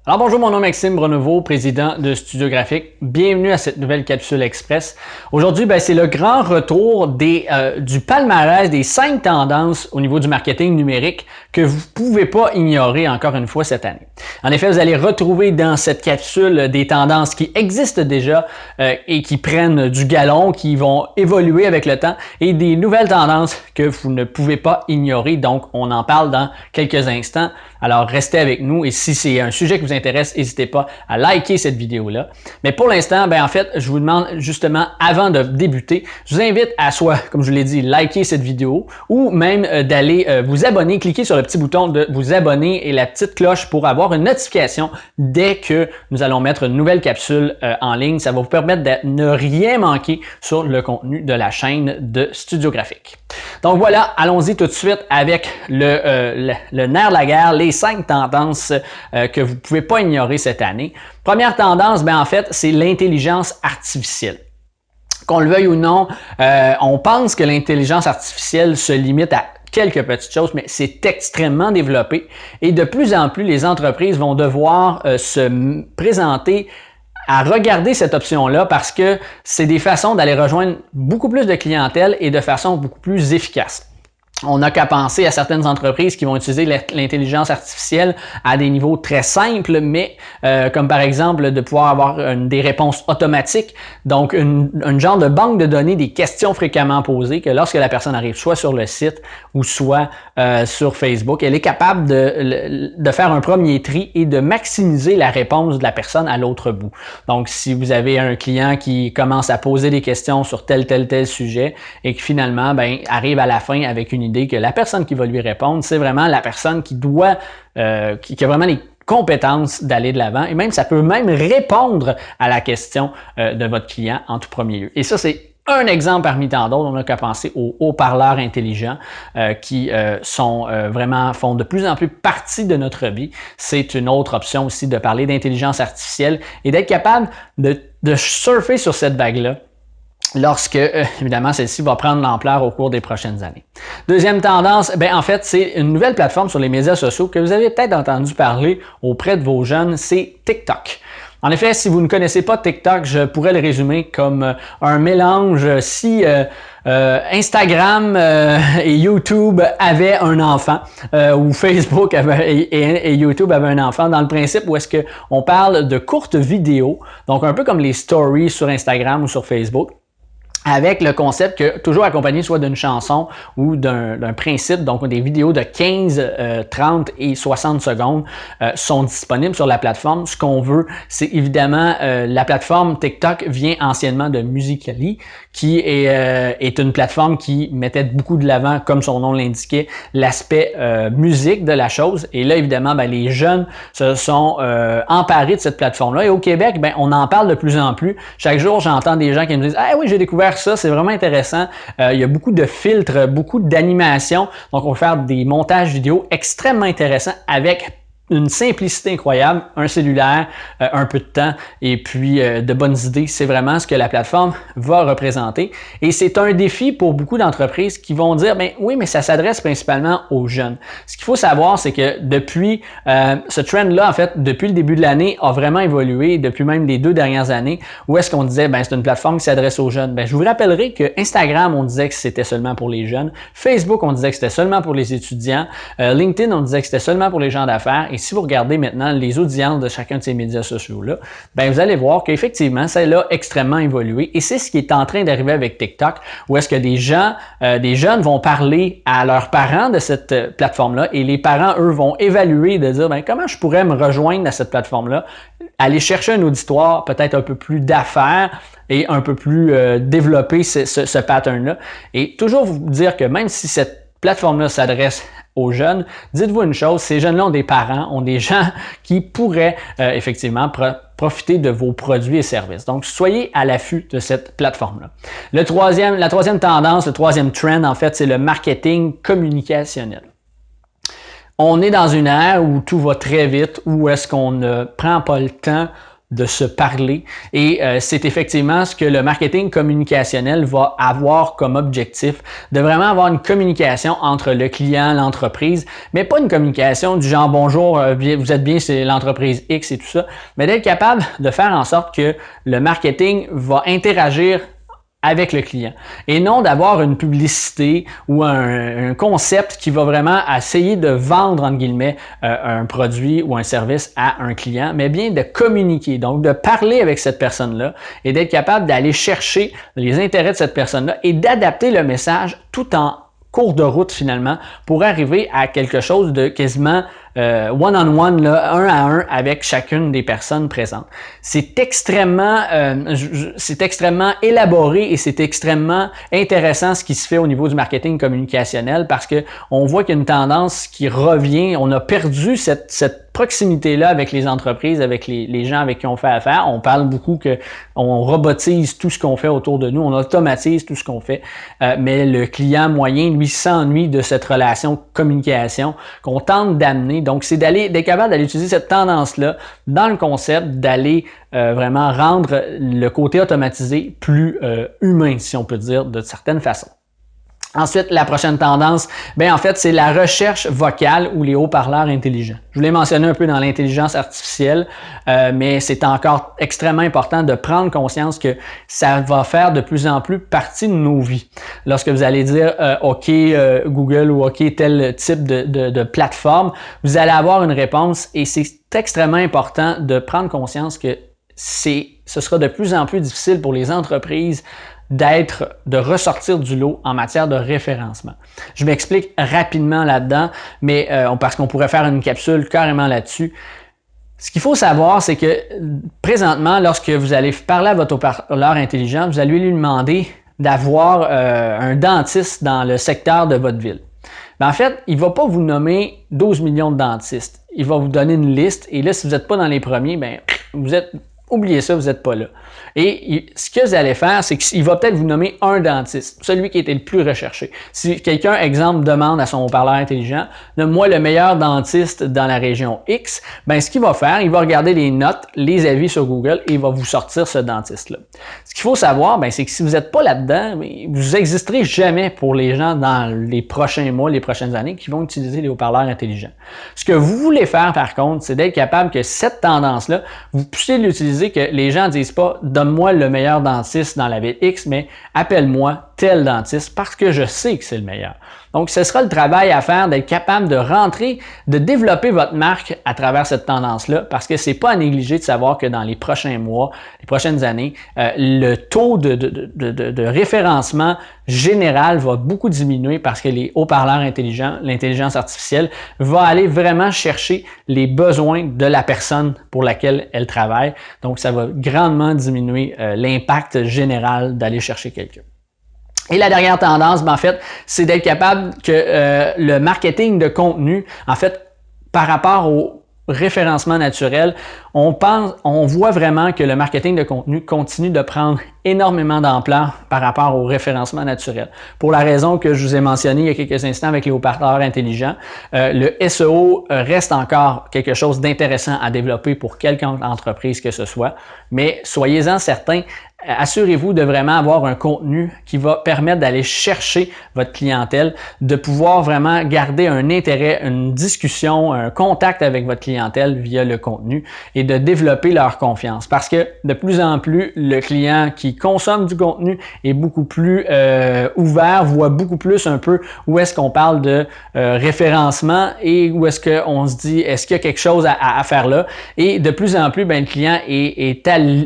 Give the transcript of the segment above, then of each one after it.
Alors bonjour, mon nom est Maxime Breneveau, président de Studio Graphique. Bienvenue à cette nouvelle capsule express. Aujourd'hui, c'est le grand retour du palmarès des 5 tendances au niveau du marketing numérique que vous ne pouvez pas ignorer encore une fois cette année. En effet, vous allez retrouver dans cette capsule des tendances qui existent déjà et qui prennent du galon, qui vont évoluer avec le temps et des nouvelles tendances que vous ne pouvez pas ignorer. Donc, on en parle dans quelques instants. Alors, restez avec nous et si c'est un sujet qui vous intéresse, n'hésitez pas à liker cette vidéo-là. Mais pour l'instant, en fait, je vous demande justement, avant de débuter, je vous invite à soit, comme je vous l'ai dit, liker cette vidéo ou même d'aller vous abonner, cliquer sur le petit bouton de vous abonner et la petite cloche pour avoir une notification dès que nous allons mettre une nouvelle capsule en ligne. Ça va vous permettre de ne rien manquer sur le contenu de la chaîne de Studio Graphique. Donc voilà, allons-y tout de suite avec le nerf de la guerre, les 5 tendances que vous ne pouvez pas ignorer cette année. Première tendance, en fait, c'est l'intelligence artificielle. Qu'on le veuille ou non, on pense que l'intelligence artificielle se limite à quelques petites choses, mais c'est extrêmement développé et de plus en plus, les entreprises vont devoir se présenter à regarder cette option-là parce que c'est des façons d'aller rejoindre beaucoup plus de clientèle et de façon beaucoup plus efficace. On n'a qu'à penser à certaines entreprises qui vont utiliser l'intelligence artificielle à des niveaux très simples, mais comme par exemple de pouvoir avoir des réponses automatiques, donc une genre de banque de données des questions fréquemment posées que lorsque la personne arrive soit sur le site ou soit sur Facebook, elle est capable de faire un premier tri et de maximiser la réponse de la personne à l'autre bout. Donc, si vous avez un client qui commence à poser des questions sur tel sujet et que finalement arrive à la fin avec une idée que la personne qui va lui répondre, c'est vraiment la personne qui doit, qui a vraiment les compétences d'aller de l'avant et même ça peut même répondre à la question de votre client en tout premier lieu. Et ça, c'est un exemple parmi tant d'autres. On n'a qu'à penser aux haut-parleurs intelligents qui font de plus en plus partie de notre vie. C'est une autre option aussi de parler d'intelligence artificielle et d'être capable de surfer sur cette vague-là lorsque, évidemment, celle-ci va prendre l'ampleur au cours des prochaines années. Deuxième tendance, en fait, c'est une nouvelle plateforme sur les médias sociaux que vous avez peut-être entendu parler auprès de vos jeunes, c'est TikTok. En effet, si vous ne connaissez pas TikTok, je pourrais le résumer comme un mélange si Instagram et YouTube avaient un enfant, ou Facebook et YouTube avaient un enfant, dans le principe où est-ce qu'on parle de courtes vidéos, donc un peu comme les stories sur Instagram ou sur Facebook, avec le concept que toujours accompagné soit d'une chanson ou d'un principe, donc des vidéos de 15, 30 et 60 secondes sont disponibles sur la plateforme. Ce qu'on veut, c'est évidemment la plateforme TikTok vient anciennement de Musical.ly, qui est une plateforme qui mettait beaucoup de l'avant, comme son nom l'indiquait, l'aspect musique de la chose. Et là, évidemment, les jeunes se sont emparés de cette plateforme-là. Et au Québec, on en parle de plus en plus. Chaque jour, j'entends des gens qui me disent « Ah oui, j'ai découvert ça, c'est vraiment intéressant. Il y a beaucoup de filtres, beaucoup d'animation. Donc, on va faire des montages vidéo extrêmement intéressants avec une simplicité incroyable, un cellulaire, un peu de temps et puis de bonnes idées. C'est vraiment ce que la plateforme va représenter. Et c'est un défi pour beaucoup d'entreprises qui vont dire, oui, mais ça s'adresse principalement aux jeunes. Ce qu'il faut savoir, c'est que depuis ce trend-là, en fait, depuis le début de l'année, a vraiment évolué, depuis même les 2 dernières années, où est-ce qu'on disait, c'est une plateforme qui s'adresse aux jeunes. Je vous rappellerai que Instagram, on disait que c'était seulement pour les jeunes. Facebook, on disait que c'était seulement pour les étudiants. LinkedIn, on disait que c'était seulement pour les gens d'affaires. Et si vous regardez maintenant les audiences de chacun de ces médias sociaux-là, vous allez voir qu'effectivement, ça a extrêmement évolué. Et c'est ce qui est en train d'arriver avec TikTok, où est-ce que des jeunes vont parler à leurs parents de cette plateforme-là et les parents, eux, vont évaluer de dire, comment je pourrais me rejoindre à cette plateforme-là, aller chercher un auditoire peut-être un peu plus d'affaires et un peu plus développer ce pattern-là. Et toujours vous dire que même si cette plateforme-là s'adresse aux jeunes, dites-vous une chose, ces jeunes-là ont des parents, ont des gens qui pourraient effectivement profiter de vos produits et services. Donc, soyez à l'affût de cette plateforme-là. La troisième tendance, le troisième trend, en fait, c'est le marketing communicationnel. On est dans une ère où tout va très vite, où est-ce qu'on ne prend pas le temps de se parler et c'est effectivement ce que le marketing communicationnel va avoir comme objectif, de vraiment avoir une communication entre le client, l'entreprise, mais pas une communication du genre bonjour, vous êtes bien, c'est l'entreprise X et tout ça, mais d'être capable de faire en sorte que le marketing va interagir avec le client et non d'avoir une publicité ou un concept qui va vraiment essayer de vendre entre guillemets un produit ou un service à un client, mais bien de communiquer, donc de parler avec cette personne-là et d'être capable d'aller chercher les intérêts de cette personne-là et d'adapter le message tout en cours de route finalement pour arriver à quelque chose de quasiment one-on-one, là, un à un avec chacune des personnes présentes. C'est extrêmement élaboré et c'est extrêmement intéressant ce qui se fait au niveau du marketing communicationnel parce que on voit qu'il y a une tendance qui revient. On a perdu cette proximité-là avec les entreprises, avec les gens avec qui on fait affaire. On parle beaucoup qu'on robotise tout ce qu'on fait autour de nous, on automatise tout ce qu'on fait, mais le client moyen, lui, s'ennuie de cette relation communication qu'on tente d'amener. Donc, c'est d'être capable d'aller utiliser cette tendance-là dans le concept, d'aller vraiment rendre le côté automatisé plus humain, si on peut dire, de certaines façons. Ensuite, la prochaine tendance, en fait, c'est la recherche vocale ou les haut-parleurs intelligents. Je vous l'ai mentionné un peu dans l'intelligence artificielle, mais c'est encore extrêmement important de prendre conscience que ça va faire de plus en plus partie de nos vies. Lorsque vous allez dire OK Google ou OK tel type de plateforme, vous allez avoir une réponse et c'est extrêmement important de prendre conscience que ce sera de plus en plus difficile pour les entreprises de ressortir du lot en matière de référencement. Je m'explique rapidement là-dedans, mais parce qu'on pourrait faire une capsule carrément là-dessus. Ce qu'il faut savoir, c'est que présentement, lorsque vous allez parler à votre haut-parleur intelligent, vous allez lui demander d'avoir un dentiste dans le secteur de votre ville. En fait, il ne va pas vous nommer 12 millions de dentistes. Il va vous donner une liste et là, si vous n'êtes pas dans les premiers, oubliez ça, vous n'êtes pas là. Et ce que vous allez faire, c'est qu'il va peut-être vous nommer un dentiste, celui qui était le plus recherché. Si quelqu'un, exemple, demande à son haut-parleur intelligent, nomme-moi le meilleur dentiste dans la région X, ce qu'il va faire, il va regarder les notes, les avis sur Google et il va vous sortir ce dentiste-là. Ce qu'il faut savoir, c'est que si vous n'êtes pas là-dedans, vous n'existerez jamais pour les gens dans les prochains mois, les prochaines années qui vont utiliser les haut-parleurs intelligents. Ce que vous voulez faire, par contre, c'est d'être capable que cette tendance-là, vous puissiez l'utiliser, que les gens ne disent pas « donne-moi le meilleur dentiste dans la ville X », mais « appelle-moi tel dentiste parce que je sais que c'est le meilleur ». Donc, ce sera le travail à faire d'être capable de rentrer, de développer votre marque à travers cette tendance-là parce que c'est pas à négliger de savoir que dans les prochains mois, les prochaines années, le taux de référencement général va beaucoup diminuer parce que les haut-parleurs intelligents, l'intelligence artificielle, va aller vraiment chercher les besoins de la personne pour laquelle elle travaille. Donc, ça va grandement diminuer l'impact général d'aller chercher quelqu'un. Et la dernière tendance, en fait, c'est d'être capable que le marketing de contenu, en fait, par rapport au référencement naturel, on voit vraiment que le marketing de contenu continue de prendre énormément d'ampleur par rapport au référencement naturel. Pour la raison que je vous ai mentionnée il y a quelques instants avec les haut-parleurs intelligents, le SEO reste encore quelque chose d'intéressant à développer pour quelque entreprise que ce soit, mais soyez-en certains, assurez-vous de vraiment avoir un contenu qui va permettre d'aller chercher votre clientèle, de pouvoir vraiment garder un intérêt, une discussion, un contact avec votre clientèle via le contenu et de développer leur confiance. Parce que de plus en plus, le client qui consomme du contenu est beaucoup plus ouvert, voit beaucoup plus un peu où est-ce qu'on parle de référencement et où est-ce qu'on se dit est-ce qu'il y a quelque chose à faire là. Et de plus en plus, le client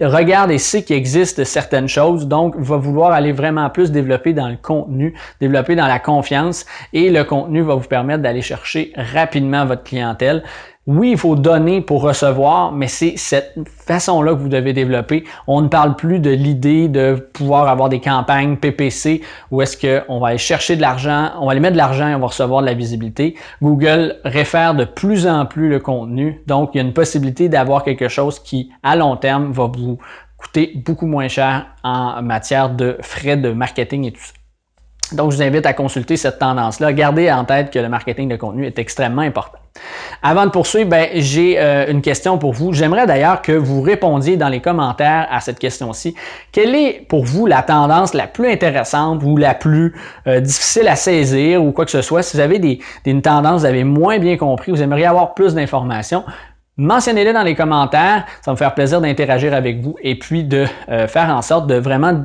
regarde et sait qu'il existe certaines choses, donc va vouloir aller vraiment plus développer dans le contenu, développer dans la confiance et le contenu va vous permettre d'aller chercher rapidement votre clientèle. Oui, il faut donner pour recevoir, mais c'est cette façon-là que vous devez développer. On ne parle plus de l'idée de pouvoir avoir des campagnes PPC où est-ce qu'on va aller chercher de l'argent, on va aller mettre de l'argent et on va recevoir de la visibilité. Google réfère de plus en plus le contenu, donc il y a une possibilité d'avoir quelque chose qui, à long terme, va vous coûter beaucoup moins cher en matière de frais de marketing et tout ça. Donc, je vous invite à consulter cette tendance-là. Gardez en tête que le marketing de contenu est extrêmement important. Avant de poursuivre, j'ai une question pour vous. J'aimerais d'ailleurs que vous répondiez dans les commentaires à cette question-ci. Quelle est pour vous la tendance la plus intéressante ou la plus difficile à saisir ou quoi que ce soit? Si vous avez une tendance, vous avez moins bien compris, vous aimeriez avoir plus d'informations, mentionnez-le dans les commentaires, ça va me faire plaisir d'interagir avec vous et puis de faire en sorte de vraiment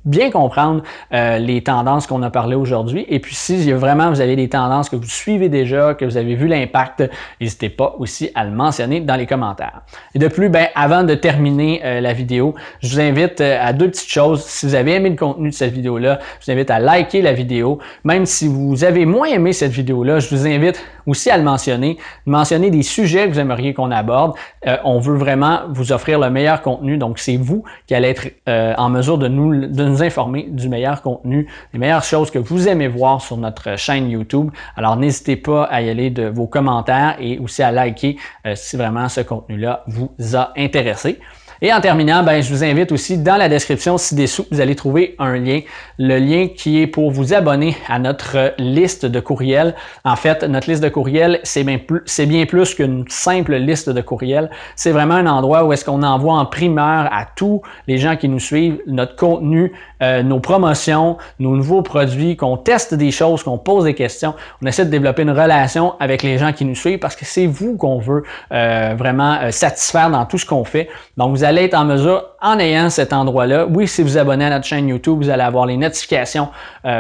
bien comprendre les tendances qu'on a parlé aujourd'hui. Et puis si vraiment vous avez des tendances que vous suivez déjà, que vous avez vu l'impact, n'hésitez pas aussi à le mentionner dans les commentaires. Et de plus, avant de terminer la vidéo, je vous invite à deux petites choses. Si vous avez aimé le contenu de cette vidéo-là, je vous invite à liker la vidéo. Même si vous avez moins aimé cette vidéo-là, je vous invite aussi à le mentionner des sujets que vous aimeriez qu'on aborde. On veut vraiment vous offrir le meilleur contenu, donc c'est vous qui allez être en mesure de nous informer du meilleur contenu, des meilleures choses que vous aimez voir sur notre chaîne YouTube. Alors n'hésitez pas à y aller de vos commentaires et aussi à liker si vraiment ce contenu-là vous a intéressé. Et en terminant, je vous invite aussi dans la description ci-dessous, vous allez trouver un lien. Le lien qui est pour vous abonner à notre liste de courriels. En fait, notre liste de courriels, c'est bien plus qu'une simple liste de courriels. C'est vraiment un endroit où est-ce qu'on envoie en primeur à tous les gens qui nous suivent notre contenu, nos promotions, nos nouveaux produits, qu'on teste des choses, qu'on pose des questions. On essaie de développer une relation avec les gens qui nous suivent parce que c'est vous qu'on veut vraiment satisfaire dans tout ce qu'on fait. Donc, vous allez être en mesure, en ayant cet endroit-là, oui, si vous abonnez à notre chaîne YouTube, vous allez avoir les notifications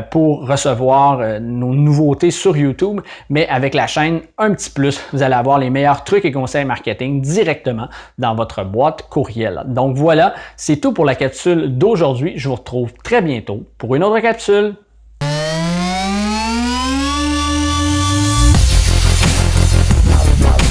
pour recevoir nos nouveautés sur YouTube, mais avec la chaîne un petit plus, vous allez avoir les meilleurs trucs et conseils marketing directement dans votre boîte courriel. Donc voilà, c'est tout pour la capsule d'aujourd'hui. Je vous retrouve très bientôt pour une autre capsule.